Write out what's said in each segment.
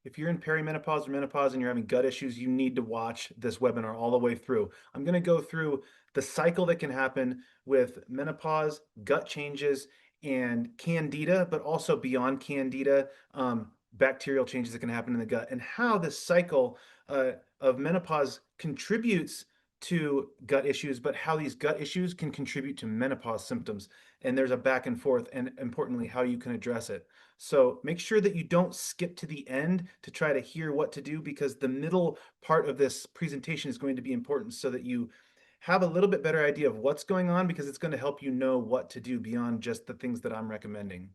If you're in perimenopause or menopause and you're having gut issues, you need to watch this webinar all the way through. I'm going to go through the cycle that can happen with menopause, gut changes, and candida, but also beyond candida, bacterial changes that can happen in the gut, and how this cycle of menopause contributes to gut issues, but how these gut issues can contribute to menopause symptoms. And there's a back and forth, and importantly, how you can address it. So make sure that you don't skip to the end to try to hear what to do, because the middle part of this presentation is going to be important so that you have a little bit better idea of what's going on, because it's going to help you know what to do beyond just the things that I'm recommending.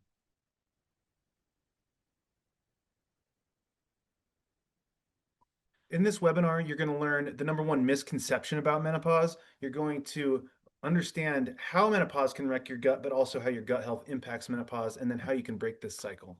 In this webinar, you're going to learn the number one misconception about menopause. You're going to understand how menopause can wreck your gut, but also how your gut health impacts menopause, and then how you can break this cycle.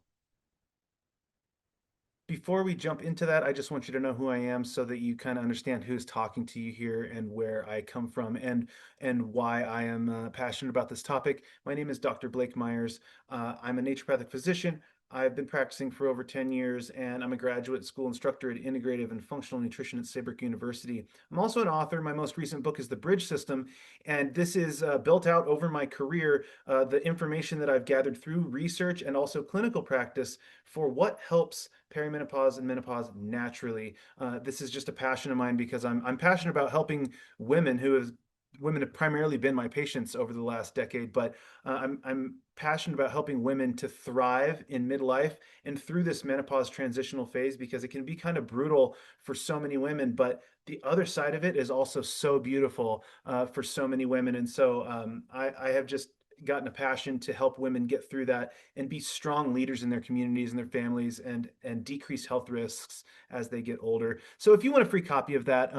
Before we jump into that, I just want you to know who I am so that you kind of understand who's talking to you here and where I come from, and why I am passionate about this topic. My name is Dr. Blake Myers. I'm a naturopathic physician. I've been practicing for over 10 years, and I'm a graduate school instructor at Integrative and Functional Nutrition at Saybrook University. I'm also an author. My most recent book is The Bridge System, and this is built out over my career, the information that I've gathered through research and also clinical practice for what helps perimenopause and menopause naturally. This is just a passion of mine, because I'm passionate about helping women who have women have primarily been my patients over the last decade, but I'm passionate about helping women to thrive in midlife and through this menopause transitional phase, because it can be kind of brutal for so many women, but the other side of it is also so beautiful for so many women. And so I have just gotten a passion to help women get through that and be strong leaders in their communities and their families, and decrease health risks as they get older. So if you want a free copy of that,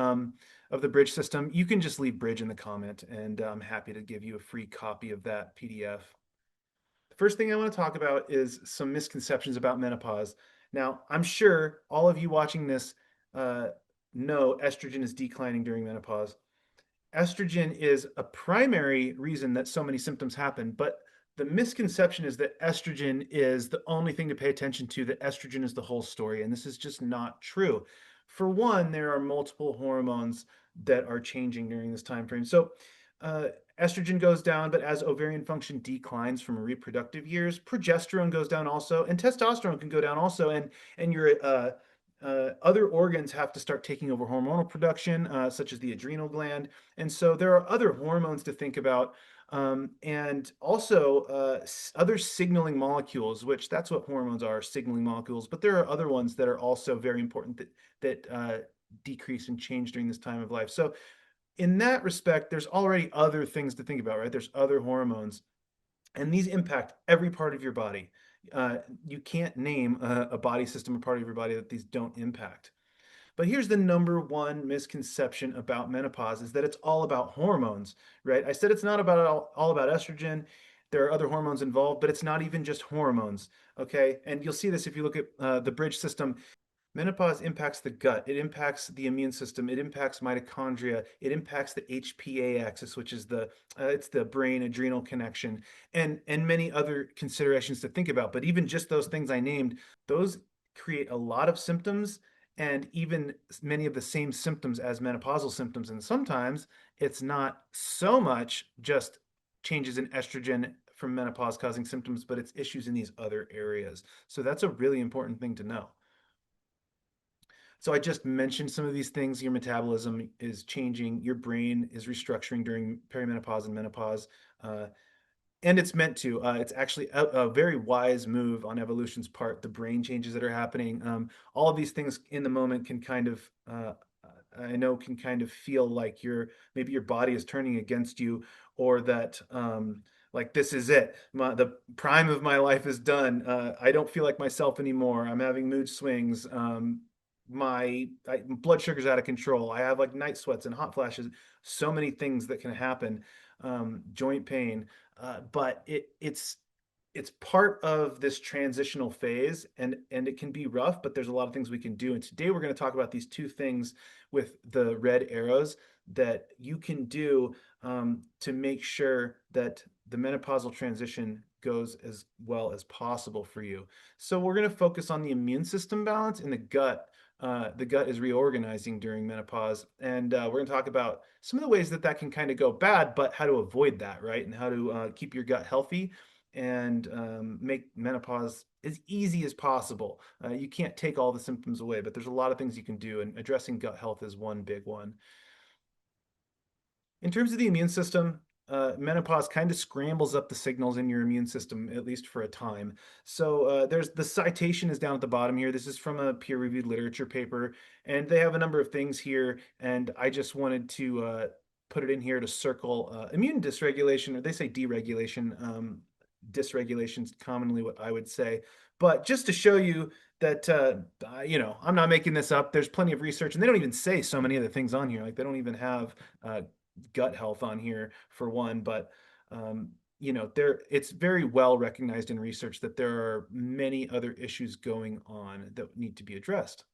of the Bridge System, you can just leave Bridge in the comment, and I'm happy to give you a free copy of that PDF. The first thing I want to talk about is some misconceptions about menopause. Now, I'm sure all of you watching this uh, know estrogen is declining during menopause. Estrogen is a primary reason that so many symptoms happen, but the misconception is that estrogen is the only thing to pay attention to, that estrogen is the whole story, and this is just not true. For one, there are multiple hormones that are changing during this time frame. So uh, estrogen goes down, but as ovarian function declines from reproductive years, progesterone goes down also, and testosterone can go down also, and your other organs have to start taking over hormonal production, such as the adrenal gland. And so there are other hormones to think about, and also other signaling molecules, which that's what hormones are, signaling molecules. But there are other ones that are also very important that decrease and change during this time of life. So in that respect, there's already other things to think about, right? There's other hormones, and these impact every part of your body. You can't name a body system or part of your body that these don't impact. But here's the number one misconception about menopause, is that it's all about hormones, right? I said it's not about all about estrogen. There are other hormones involved, but it's not even just hormones, okay? And you'll see this if you look at the Bridge System. Menopause impacts the gut, it impacts the immune system, it impacts mitochondria, it impacts the HPA axis, which is it's the brain adrenal connection, and many other considerations to think about. But even just those things I named, those create a lot of symptoms, and even many of the same symptoms as menopausal symptoms. And sometimes it's not so much just changes in estrogen from menopause causing symptoms, but it's issues in these other areas. So that's a really important thing to know. So I just mentioned some of these things. Your metabolism is changing, your brain is restructuring during perimenopause and menopause, uh, and it's meant to. It's actually a very wise move on evolution's part. The brain changes that are happening, all of these things in the moment can kind of, I know, can kind of feel like maybe your body is turning against you, or that like this is it. The prime of my life is done. I don't feel like myself anymore. I'm having mood swings. My blood sugar's out of control. I have like night sweats and hot flashes. So many things that can happen. Joint pain, but it's part of this transitional phase, and it can be rough, but there's a lot of things we can do. And today we're going to talk about these two things with the red arrows that you can do to make sure that the menopausal transition goes as well as possible for you. So we're going to focus on the immune system balance in the gut. The gut is reorganizing during menopause, and we're going to talk about some of the ways that that can kind of go bad, but how to avoid that, right? And how to keep your gut healthy and make menopause as easy as possible. You can't take all the symptoms away, but there's a lot of things you can do, and addressing gut health is one big one. In terms of the immune system, menopause kind of scrambles up the signals in your immune system, at least for a time. So there's the citation is down at the bottom here. This is from a peer-reviewed literature paper, and they have a number of things here. And I just wanted to put it in here to circle immune dysregulation, or they say deregulation. Dysregulation is commonly what I would say, but just to show you that I'm not making this up. There's plenty of research, and they don't even say so many of the things on here. Like they don't even have gut health on here for one, but there it's very well recognized in research that there are many other issues going on that need to be addressed.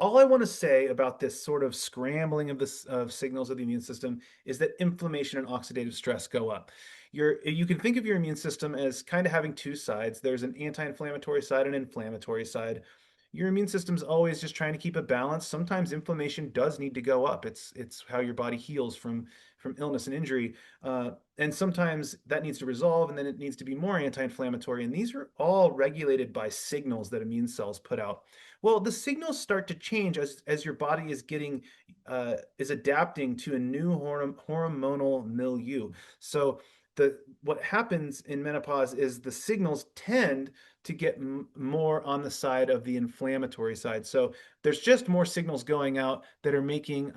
All I want to say about this sort of scrambling of signals of the immune system is that inflammation and oxidative stress go up. You can think of your immune system as kind of having two sides. There's an anti-inflammatory side and an inflammatory side. Your immune system's always just trying to keep a balance. Sometimes inflammation does need to go up. It's how your body heals from illness and injury. And sometimes that needs to resolve, and then it needs to be more anti-inflammatory. And these are all regulated by signals that immune cells put out. Well, the signals start to change as your body is adapting to a new hormonal milieu. So what happens in menopause is the signals tend to get more on the side of the inflammatory side. So there's just more signals going out that are making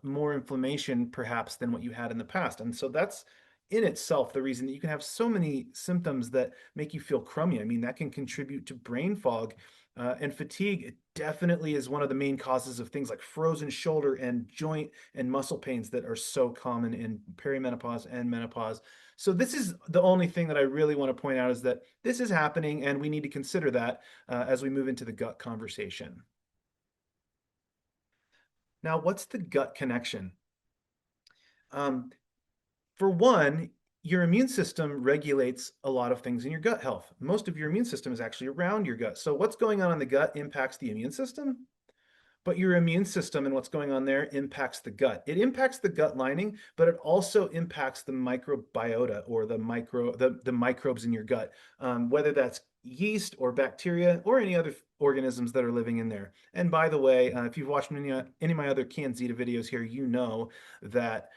more inflammation perhaps than what you had in the past. And so that's in itself the reason that you can have so many symptoms that make you feel crummy. I mean, that can contribute to brain fog. And fatigue it definitely is one of the main causes of things like frozen shoulder and joint and muscle pains that are so common in perimenopause and menopause. So this is the only thing that I really want to point out is that this is happening, and we need to consider that as we move into the gut conversation. Now, what's the gut connection? Um, for one, your immune system regulates a lot of things in your gut health. Most of your immune system is actually around your gut. So what's going on in the gut impacts the immune system, but your immune system and what's going on there impacts the gut. It impacts the gut lining, but it also impacts the microbiota or the microbes in your gut, whether that's yeast or bacteria or any other organisms that are living in there. And by the way, if you've watched any of my other Candida videos here, you know that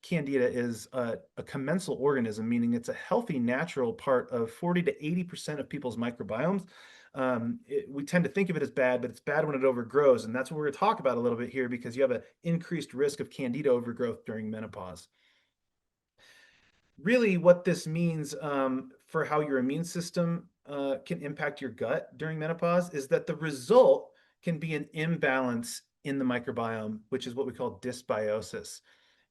Candida is a commensal organism, meaning it's a healthy natural part of 40 to 80% of people's microbiomes. We tend to think of it as bad, but it's bad when it overgrows. And that's what we're going to talk about a little bit here because you have an increased risk of Candida overgrowth during menopause. Really, what this means for how your immune system can impact your gut during menopause is that the result can be an imbalance in the microbiome, which is what we call dysbiosis.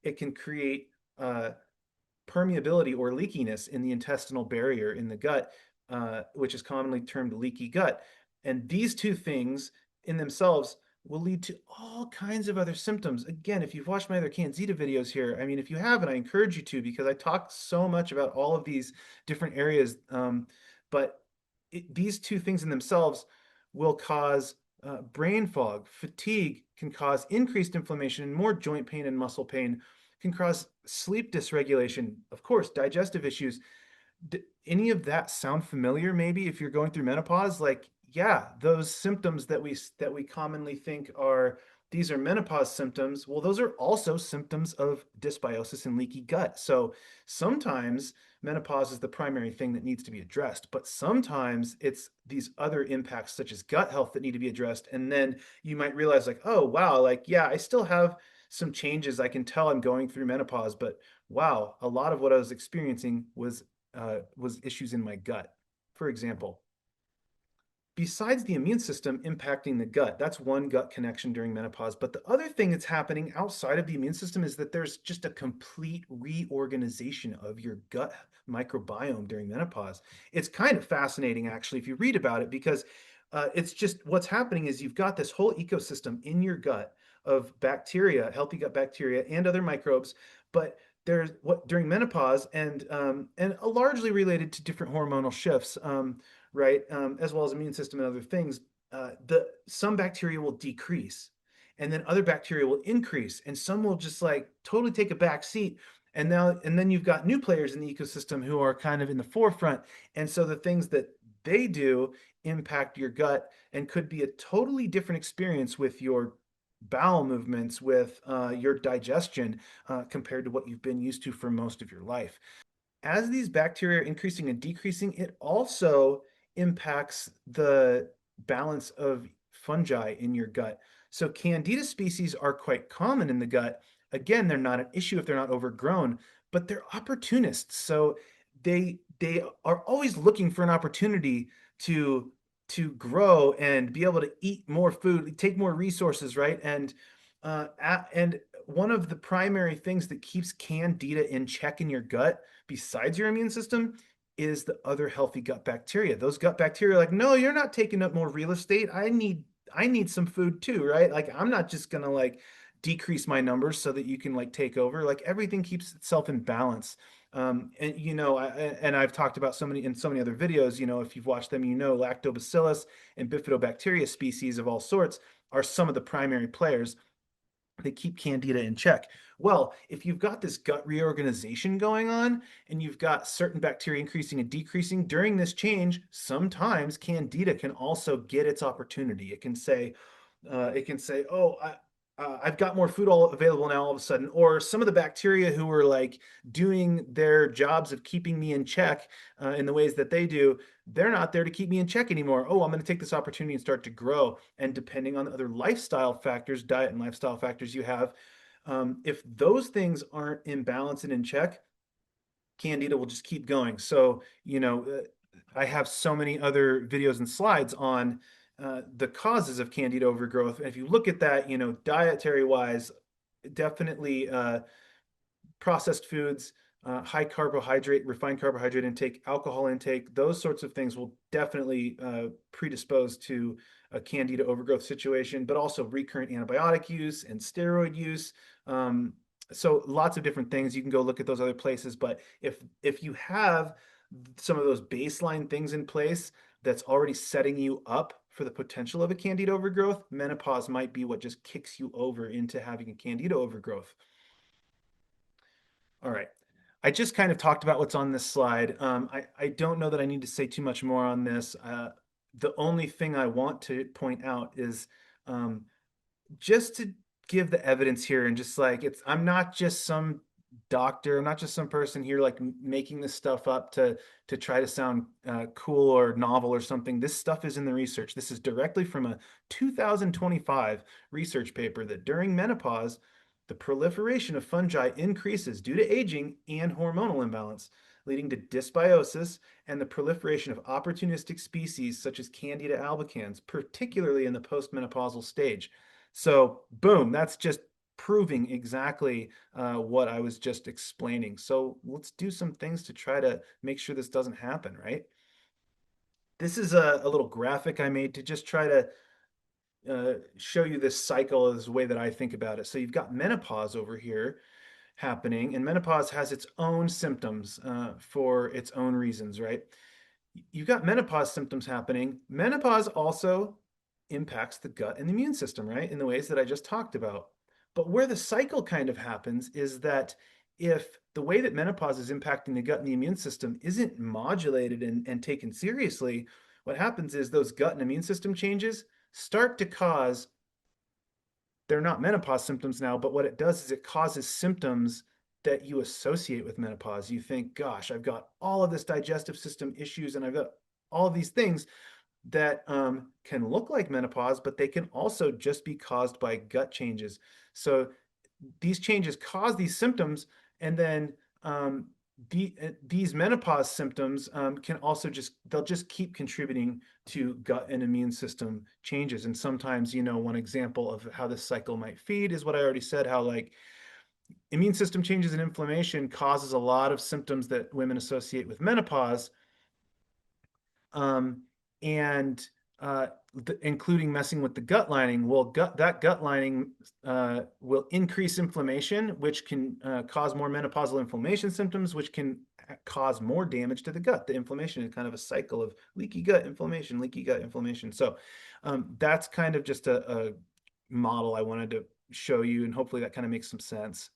It can create permeability or leakiness in the intestinal barrier in the gut, which is commonly termed leaky gut. And these two things in themselves will lead to all kinds of other symptoms. Again, if you've watched my other Candida videos here, I mean, if you haven't, I encourage you to because I talk so much about all of these different areas. But these two things in themselves will cause brain fog, fatigue can cause increased inflammation and more joint pain and muscle pain, can cause sleep dysregulation, of course, digestive issues. Any of that sound familiar maybe if you're going through menopause? Like, yeah, those symptoms that we commonly think are these are menopause symptoms. Well, those are also symptoms of dysbiosis and leaky gut. So sometimes menopause is the primary thing that needs to be addressed, but sometimes it's these other impacts such as gut health that need to be addressed. And then you might realize like, oh wow, like yeah, I still have some changes. I can tell I'm going through menopause, but wow, a lot of what I was experiencing was issues in my gut. For example, besides the immune system impacting the gut, that's one gut connection during menopause. But the other thing that's happening outside of the immune system is that there's just a complete reorganization of your gut microbiome during menopause. It's kind of fascinating, actually, if you read about it, because it's just what's happening is you've got this whole ecosystem in your gut of bacteria, healthy gut bacteria, and other microbes. But there's what during menopause and largely related to different hormonal shifts, right, as well as immune system and other things. The Some bacteria will decrease, and then other bacteria will increase, and some will just like totally take a back seat. And then you've got new players in the ecosystem who are kind of in the forefront, and so the things that they do impact your gut and could be a totally different experience with your bowel movements, with your digestion, compared to what you've been used to for most of your life. As these bacteria are increasing and decreasing, it also impacts the balance of fungi in your gut. So, Candida species are quite common in the gut. Again, they're not an issue if they're not overgrown, but they're opportunists. So, they are always looking for an opportunity to grow and be able to eat more food, take more resources, right? And one of the primary things that keeps Candida in check in your gut, besides your immune system, is the other healthy gut bacteria. Those gut bacteria are like, no, you're not taking up more real estate. I need some food too, right? Like I'm not just gonna like decrease my numbers so that you can like take over. Like everything keeps itself in balance. And and I've talked about so many in so many other videos. If you've watched them, lactobacillus and bifidobacteria species of all sorts are some of the primary players. They keep Candida in check. Well, if you've got this gut reorganization going on and you've got certain bacteria increasing and decreasing during this change, sometimes Candida can also get its opportunity. It can say, "Oh, I've got more food all available now all of a sudden," or some of the bacteria who were like doing their jobs of keeping me in check in the ways that they do, they're not there to keep me in check anymore. Oh, I'm going to take this opportunity and start to grow. And depending on the other lifestyle factors, diet and lifestyle factors you have, if those things aren't in balance and in check, Candida will just keep going. So, I have so many other videos and slides on the causes of Candida overgrowth. And if you look at that, dietary wise, definitely processed foods, high carbohydrate, refined carbohydrate intake, alcohol intake, those sorts of things will definitely predispose to a Candida overgrowth situation, but also recurrent antibiotic use and steroid use. So lots of different things. You can go look at those other places, but if you have some of those baseline things in place that's already setting you up for the potential of a Candida overgrowth, menopause might be what just kicks you over into having a Candida overgrowth. All right. I just kind of talked about what's on this slide. I don't know that I need to say too much more on this. The only thing I want to point out is um, just to give the evidence here and just like I'm not just some doctor, I'm not just some person here like making this stuff up to try to sound cool or novel or something. This stuff is in the research. This is directly from a 2025 research paper that during menopause the proliferation of fungi increases due to aging and hormonal imbalance, leading to dysbiosis and the proliferation of opportunistic species such as Candida albicans, particularly in the postmenopausal stage. So, boom, that's just proving exactly what I was just explaining. So, let's do some things to try to make sure this doesn't happen, right? This is a little graphic I made to just try to show you this cycle as the way that I think about it. So, you've got menopause over here happening, and menopause has its own symptoms for its own reasons, right? You've got menopause symptoms happening. Menopause also impacts the gut and the immune system, right? In the ways that I just talked about. But where the cycle kind of happens is that if the way that menopause is impacting the gut and the immune system isn't modulated and taken seriously, what happens is those gut and immune system changes start to cause, they're not menopause symptoms now, but what it does is it causes symptoms that you associate with menopause. You think, gosh, I've got all of this digestive system issues and I've got all of these things that can look like menopause, but they can also just be caused by gut changes. So these changes cause these symptoms, and then these menopause symptoms can also they'll just keep contributing to gut and immune system changes. And sometimes, one example of how this cycle might feed is what I already said, how like immune system changes and inflammation causes a lot of symptoms that women associate with menopause. Um, and uh, including messing with the gut lining. Well, gut lining will increase inflammation, which can cause more menopausal inflammation symptoms, which can cause more damage to the gut. The inflammation is kind of a cycle of leaky gut inflammation, leaky gut inflammation. So that's kind of just a model I wanted to show you, and hopefully that kind of makes some sense.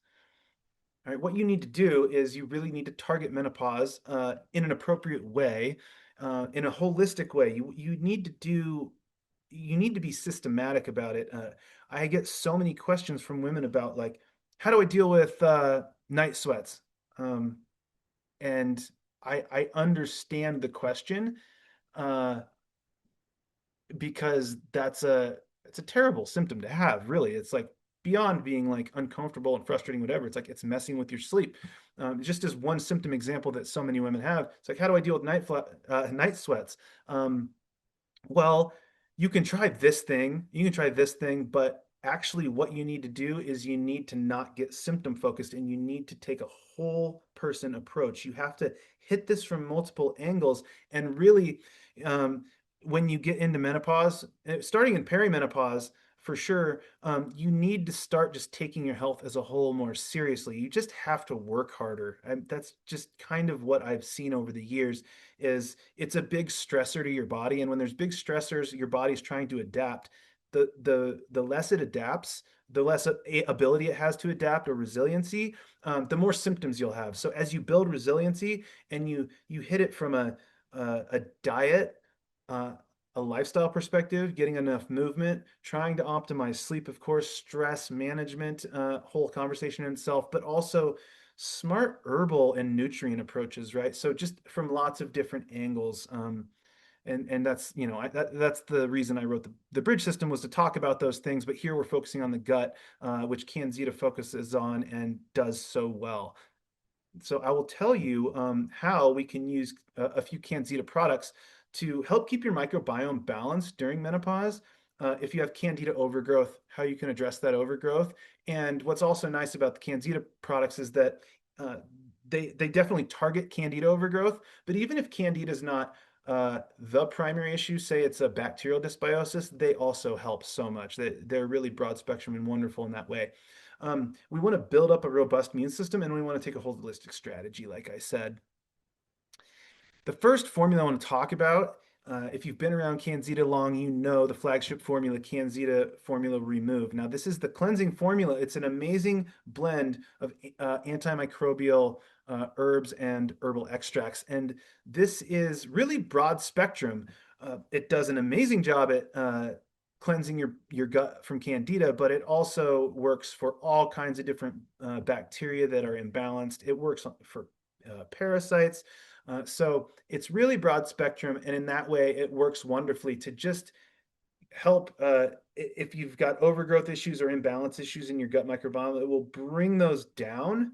All right, what you need to do is you really need to target menopause in an appropriate way, in a holistic way. You need to be systematic about it. I get so many questions from women about like, how do I deal with night sweats? Um, and I understand the question, uh, because it's a terrible symptom to have, really. It's like beyond being like uncomfortable and frustrating, whatever. It's like it's messing with your sleep. Just as one symptom example that so many women have, it's like, how do I deal with night sweats? Um, well, you can try this thing, you can try this thing, but actually, what you need to do is you need to not get symptom focused and you need to take a whole person approach. You have to hit this from multiple angles and really, um, when you get into menopause, starting in perimenopause, for sure, you need to start just taking your health as a whole more seriously. You just have to work harder. And that's just kind of what I've seen over the years is it's a big stressor to your body. And when there's big stressors, your body's trying to adapt. The less it adapts, the less ability it has to adapt or resiliency, the more symptoms you'll have. So as you build resiliency and you hit it from a diet, uh, a lifestyle perspective, getting enough movement, trying to optimize sleep, of course, stress management, whole conversation in itself, but also smart herbal and nutrient approaches, right? So just from lots of different angles. And that's that's the reason I wrote the bridge system, was to talk about those things. But here we're focusing on the gut, which Candida focuses on and does so well. So I will tell you how we can use a few Candida products to help keep your microbiome balanced during menopause. If you have Candida overgrowth, how you can address that overgrowth. And what's also nice about the Candida products is that uh, they definitely target Candida overgrowth. But even if Candida is not the primary issue, say it's a bacterial dysbiosis, they also help so much. They're really broad spectrum and wonderful in that way. We want to build up a robust immune system, and we want to take a holistic strategy, like I said. The first formula I want to talk about, if you've been around Candida long, you know the flagship formula, Candida Formula Remove. Now, this is the cleansing formula. It's an amazing blend of antimicrobial herbs and herbal extracts. And this is really broad spectrum. It does an amazing job at cleansing your gut from Candida, but it also works for all kinds of different bacteria that are imbalanced. It works for parasites. So it's really broad spectrum, and in that way, it works wonderfully to just help if you've got overgrowth issues or imbalance issues in your gut microbiome. It will bring those down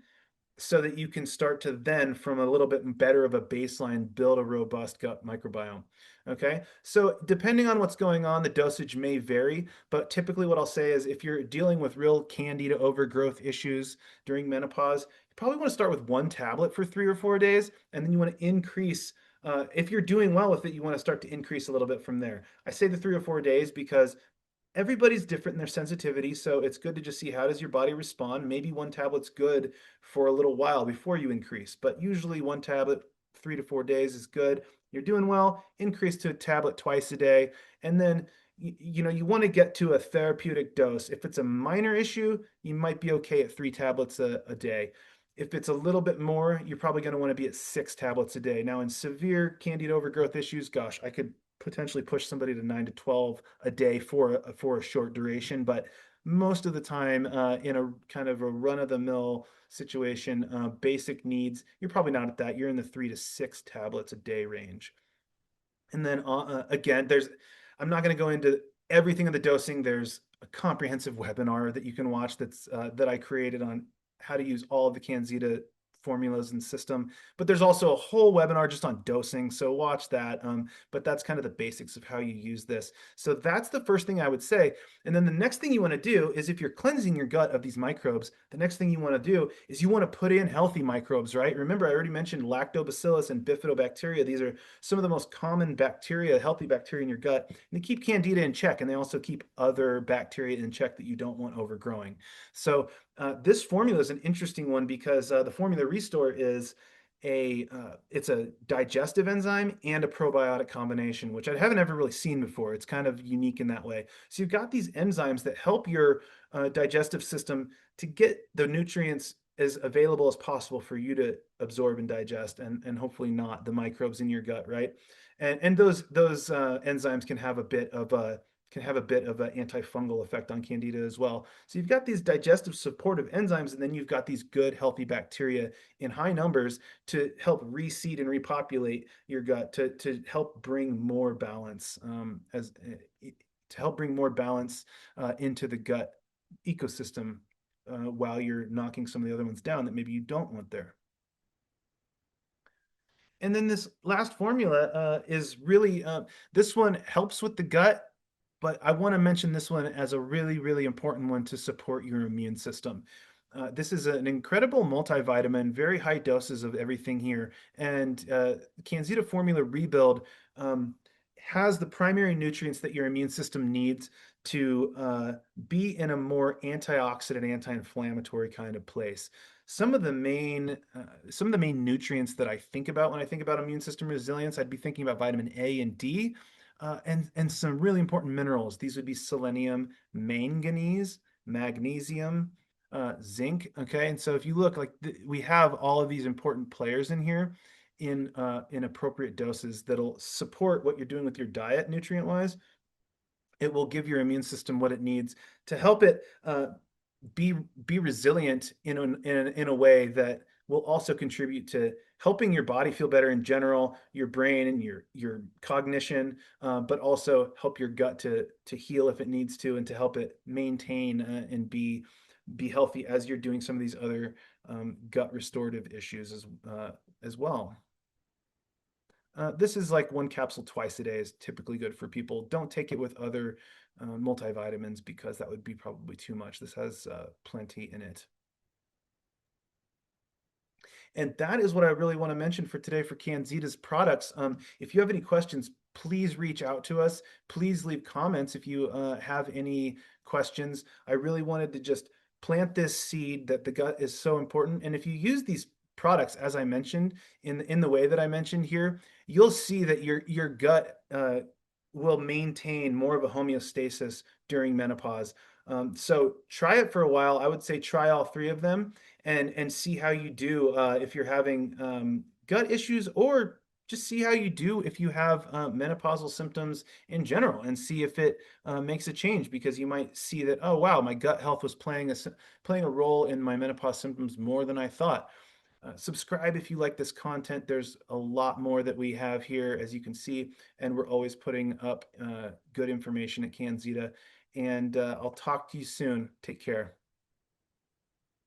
so that you can start to then, from a little bit better of a baseline, build a robust gut microbiome. Okay, so depending on what's going on, the dosage may vary, but typically what I'll say is if you're dealing with real Candida overgrowth issues during menopause, you probably want to start with one tablet for 3 or 4 days, and then you want to increase. If you're doing well with it, you want to start to increase a little bit from there. I say the 3 or 4 days because everybody's different in their sensitivity, so it's good to just see how does your body respond. Maybe one tablet's good for a little while before you increase, but usually one tablet 3 to 4 days is good. You're doing well, increase to a tablet twice a day, and then you want to get to a therapeutic dose. If it's a minor issue, you might be okay at 3 tablets a day. If it's a little bit more, you're probably going to want to be at 6 tablets a day. Now, in severe candida overgrowth issues, gosh, I could potentially push somebody to 9 to 12 a day for a short duration, but most of the time, in a kind of a run of the mill situation, basic needs, you're probably not at that. You're in the 3 to 6 tablets a day range. And then again, I'm not going to go into everything of the dosing. There's a comprehensive webinar that you can watch that I created on how to use all of the Candida formulas and system. But there's also a whole webinar just on dosing, so watch that. But that's kind of the basics of how you use this. So that's the first thing I would say. And then the next thing you want to do is, if you're cleansing your gut of these microbes, the next thing you want to do is you want to put in healthy microbes, right? Remember, I already mentioned lactobacillus and bifidobacteria. These are some of the most common bacteria, healthy bacteria in your gut. And they keep Candida in check, and they also keep other bacteria in check that you don't want overgrowing. So this formula is an interesting one because the formula Restore is it's a digestive enzyme and a probiotic combination, which I haven't ever really seen before. It's kind of unique in that way. So you've got these enzymes that help your digestive system to get the nutrients as available as possible for you to absorb and digest, and hopefully not the microbes in your gut, right? And those enzymes can have a bit of an antifungal effect on Candida as well. So you've got these digestive supportive enzymes, and then you've got these good healthy bacteria in high numbers to help reseed and repopulate your gut, to help bring more balance, as to help bring more balance into the gut ecosystem, while you're knocking some of the other ones down that maybe you don't want there. And then this last formula is really this one helps with the gut, but I want to mention this one as a really, really important one to support your immune system. This is an incredible multivitamin, very high doses of everything here. And Candida Formula Rebuild has the primary nutrients that your immune system needs to be in a more antioxidant, anti-inflammatory kind of place. Some of the main nutrients that I think about when I think about immune system resilience, I'd be thinking about vitamin A and D, and some really important minerals. These would be selenium, manganese, magnesium, zinc. Okay, and so if you look, like we have all of these important players in here in appropriate doses that'll support what you're doing with your diet nutrient wise. It will give your immune system what it needs to help it be be resilient in a way that will also contribute to helping your body feel better in general, your brain and your cognition, but also help your gut to heal if it needs to, and to help it maintain and be healthy as you're doing some of these other gut restorative issues as well. This is like one capsule twice a day is typically good for people. Don't take it with other multivitamins because that would be probably too much. This has plenty in it. And that is what I really want to mention for today for Canzida's products. If you have any questions, please reach out to us. Please leave comments if you have any questions. I really wanted to just plant this seed that the gut is so important. And if you use these products, as I mentioned, in the way that I mentioned here, you'll see that your gut will maintain more of a homeostasis during menopause. So try it for a while. I would say try all three of them and see how you do if you're having gut issues, or just see how you do if you have menopausal symptoms in general, and see if it makes a change, because you might see that, oh wow, my gut health was playing a role in my menopause symptoms more than I thought. Subscribe if you like this content. There's a lot more that we have here, as you can see, and we're always putting up good information at Canzita. And I'll talk to you soon. Take care.